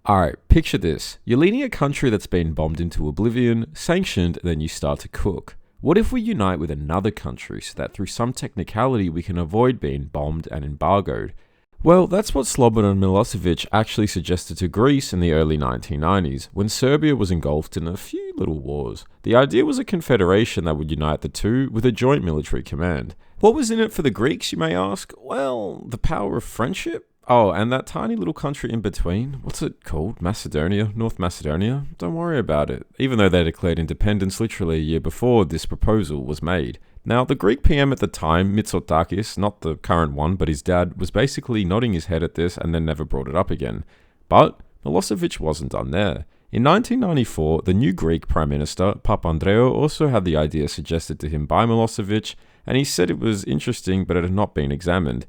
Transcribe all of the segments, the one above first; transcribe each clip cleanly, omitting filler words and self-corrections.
Alright, picture this. You're leading a country that's been bombed into oblivion, sanctioned, then you start to cook. What if we unite with another country so that through some technicality we can avoid being bombed and embargoed? Well, that's what Slobodan Milosevic actually suggested to Greece in the early 1990s, when Serbia was engulfed in a few little wars. The idea was a confederation that would unite the two with a joint military command. What was in it for the Greeks, you may ask? Well, the power of friendship? Oh, and that tiny little country in between, what's it called? Macedonia? North Macedonia? Don't worry about it, even though they declared independence literally a year before this proposal was made. Now, the Greek PM at the time, Mitsotakis, not the current one, but his dad, was basically nodding his head at this and then never brought it up again. But Milosevic wasn't done there. In 1994, the new Greek Prime Minister, Papandreou, also had the idea suggested to him by Milosevic, and he said it was interesting but it had not been examined.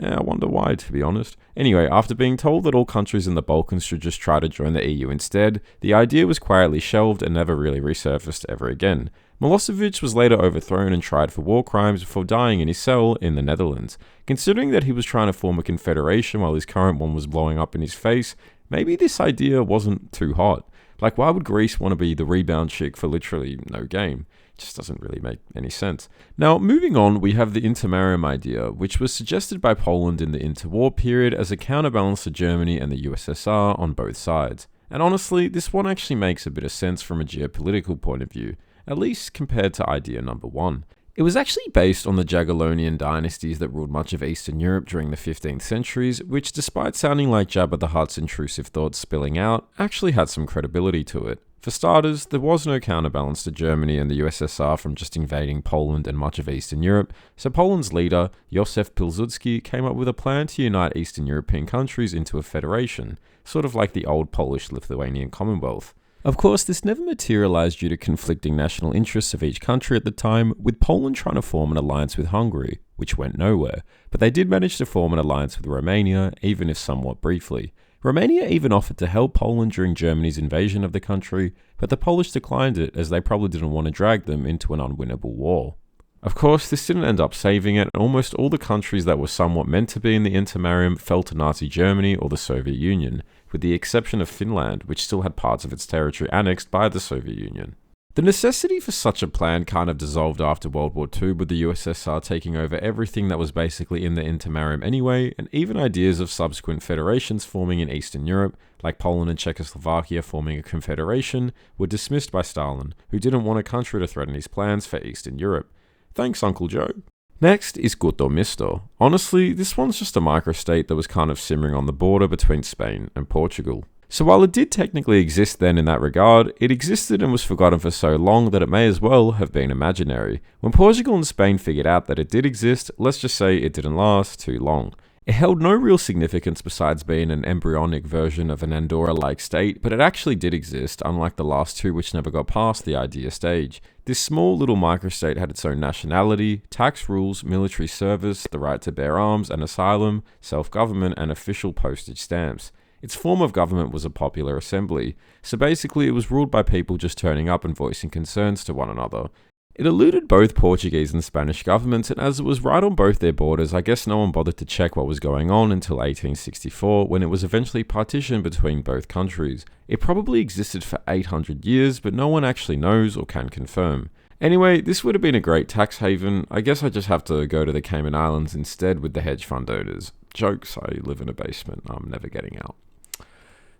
I wonder why, to be honest. Anyway, after being told that all countries in the Balkans should just try to join the EU instead, the idea was quietly shelved and never really resurfaced ever again. Milosevic was later overthrown and tried for war crimes before dying in his cell in the Netherlands. Considering that he was trying to form a confederation while his current one was blowing up in his face, maybe this idea wasn't too hot. Like, why would Greece want to be the rebound chick for literally no game? Just doesn't really make any sense. Now, moving on, we have the Intermarium idea, which was suggested by Poland in the interwar period as a counterbalance to Germany and the USSR on both sides. And honestly, this one actually makes a bit of sense from a geopolitical point of view, at least compared to idea number one. It was actually based on the Jagiellonian dynasties that ruled much of Eastern Europe during the 15th centuries, which, despite sounding like Jabba the Hutt's intrusive thoughts spilling out, actually had some credibility to it. For starters, there was no counterbalance to Germany and the USSR from just invading Poland and much of Eastern Europe, so Poland's leader, Józef Pilsudski, came up with a plan to unite Eastern European countries into a federation, sort of like the old Polish-Lithuanian Commonwealth. Of course, this never materialized due to conflicting national interests of each country at the time, with Poland trying to form an alliance with Hungary, which went nowhere, but they did manage to form an alliance with Romania, even if somewhat briefly. Romania even offered to help Poland during Germany's invasion of the country, but the Polish declined it as they probably didn't want to drag them into an unwinnable war. Of course, this didn't end up saving it, and almost all the countries that were somewhat meant to be in the Intermarium fell to Nazi Germany or the Soviet Union, with the exception of Finland, which still had parts of its territory annexed by the Soviet Union. The necessity for such a plan kind of dissolved after World War II, with the USSR taking over everything that was basically in the Intermarium anyway, and even ideas of subsequent federations forming in Eastern Europe, like Poland and Czechoslovakia forming a confederation, were dismissed by Stalin, who didn't want a country to threaten his plans for Eastern Europe. Thanks, Uncle Joe. Next is Couto Misto. Honestly, this one's just a microstate that was kind of simmering on the border between Spain and Portugal. So while it did technically exist then in that regard, it existed and was forgotten for so long that it may as well have been imaginary. When Portugal and Spain figured out that it did exist, let's just say it didn't last too long. It held no real significance besides being an embryonic version of an Andorra-like state, but it actually did exist, unlike the last two which never got past the idea stage. This small little microstate had its own nationality, tax rules, military service, the right to bear arms and asylum, self-government, and official postage stamps. Its form of government was a popular assembly, so basically it was ruled by people just turning up and voicing concerns to one another. It eluded both Portuguese and Spanish governments, and as it was right on both their borders, I guess no one bothered to check what was going on until 1864, when it was eventually partitioned between both countries. It probably existed for 800 years, but no one actually knows or can confirm. Anyway, this would have been a great tax haven. I guess I just have to go to the Cayman Islands instead with the hedge fund owners. Jokes, I live in a basement, I'm never getting out.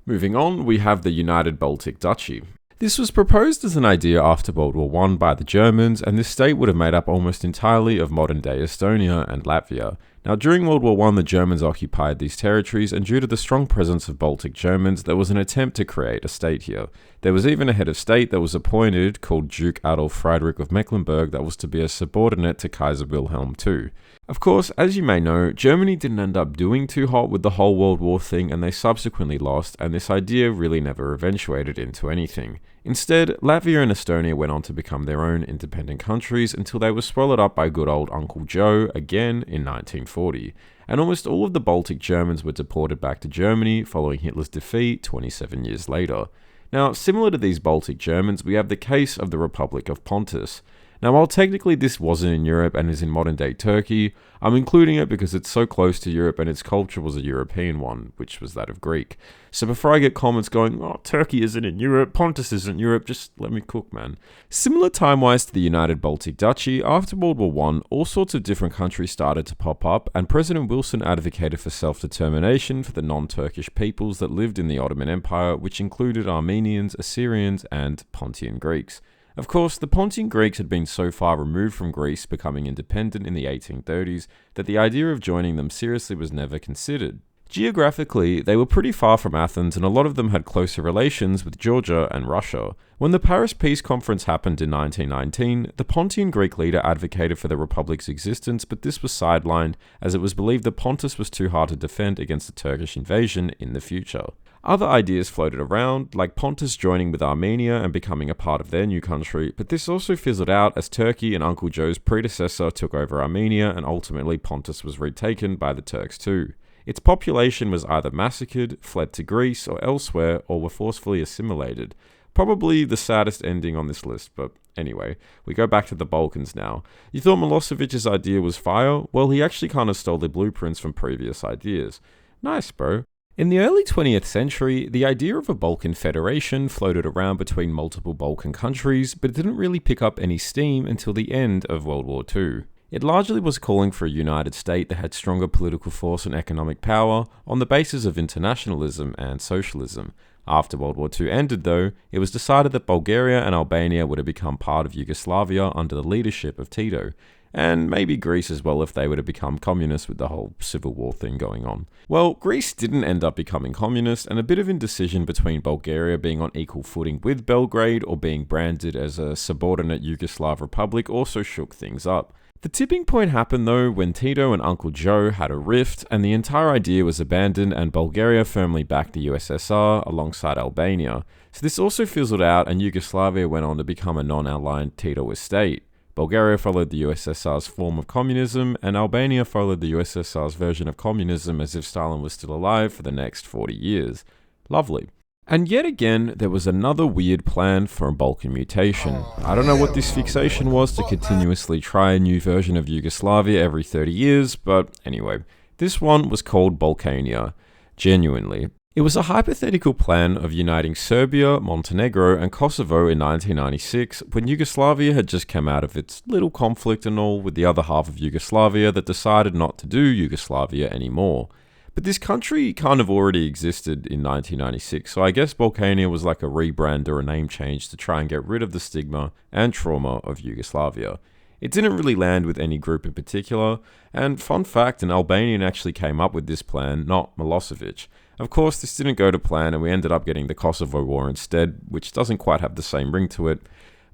Moving on, we have the United Baltic Duchy. This was proposed as an idea after World War I by the Germans, and this state would have made up almost entirely of modern-day Estonia and Latvia. Now, during World War I, the Germans occupied these territories, and due to the strong presence of Baltic Germans, there was an attempt to create a state here. There was even a head of state that was appointed, called Duke Adolf Friedrich of Mecklenburg, that was to be a subordinate to Kaiser Wilhelm II. Of course, as you may know, Germany didn't end up doing too hot with the whole World War thing, and they subsequently lost, and this idea really never eventuated into anything. Instead, Latvia and Estonia went on to become their own independent countries until they were swallowed up by good old Uncle Joe again in 1940, and almost all of the Baltic Germans were deported back to Germany following Hitler's defeat 27 years later. Now, similar to these Baltic Germans, we have the case of the Republic of Pontus. Now, while technically this wasn't in Europe and is in modern-day Turkey, I'm including it because it's so close to Europe and its culture was a European one, which was that of Greek. So before I get comments going, oh, Turkey isn't in Europe, Pontus isn't Europe, just let me cook, man. Similar time-wise to the United Baltic Duchy, after World War I, all sorts of different countries started to pop up, and President Wilson advocated for self-determination for the non-Turkish peoples that lived in the Ottoman Empire, which included Armenians, Assyrians, and Pontian Greeks. Of course, the Pontian Greeks had been so far removed from Greece, becoming independent in the 1830s, that the idea of joining them seriously was never considered. Geographically, they were pretty far from Athens, and a lot of them had closer relations with Georgia and Russia. When the Paris Peace Conference happened in 1919, the Pontian Greek leader advocated for the republic's existence, but this was sidelined as it was believed that Pontus was too hard to defend against a Turkish invasion in the future. Other ideas floated around, like Pontus joining with Armenia and becoming a part of their new country, but this also fizzled out as Turkey and Uncle Joe's predecessor took over Armenia, and ultimately Pontus was retaken by the Turks too. Its population was either massacred, fled to Greece or elsewhere, or were forcefully assimilated. Probably the saddest ending on this list, but anyway, we go back to the Balkans now. You thought Milosevic's idea was fire? Well, he actually kind of stole the blueprints from previous ideas. Nice, bro. In the early 20th century, the idea of a Balkan Federation floated around between multiple Balkan countries, but it didn't really pick up any steam until the end of World War II. It largely was calling for a united state that had stronger political force and economic power on the basis of internationalism and socialism. After World War II ended, though, it was decided that Bulgaria and Albania would have become part of Yugoslavia under the leadership of Tito, and maybe Greece as well if they were to become communist with the whole civil war thing going on. Well, Greece didn't end up becoming communist, and a bit of indecision between Bulgaria being on equal footing with Belgrade or being branded as a subordinate Yugoslav republic also shook things up. The tipping point happened though when Tito and Uncle Joe had a rift and the entire idea was abandoned and Bulgaria firmly backed the USSR alongside Albania. So this also fizzled out and Yugoslavia went on to become a non-aligned Titoist state. Bulgaria followed the USSR's form of communism and Albania followed the USSR's version of communism as if Stalin was still alive for the next 40 years. Lovely. And yet again, there was another weird plan for a Balkan mutation. I don't know what this fixation was to continuously try a new version of Yugoslavia every 30 years, but anyway, this one was called Balkania. Genuinely. It was a hypothetical plan of uniting Serbia, Montenegro, and Kosovo in 1996, when Yugoslavia had just come out of its little conflict and all with the other half of Yugoslavia that decided not to do Yugoslavia anymore. But this country kind of already existed in 1996, so I guess Balkania was like a rebrand or a name change to try and get rid of the stigma and trauma of Yugoslavia. It didn't really land with any group in particular, and fun fact, an Albanian actually came up with this plan, not Milosevic. Of course, this didn't go to plan and we ended up getting the Kosovo War instead, which doesn't quite have the same ring to it.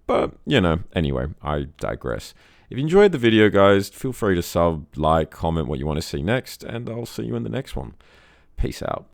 But, anyway, I digress. If you enjoyed the video, guys, feel free to sub, like, comment what you want to see next, and I'll see you in the next one. Peace out.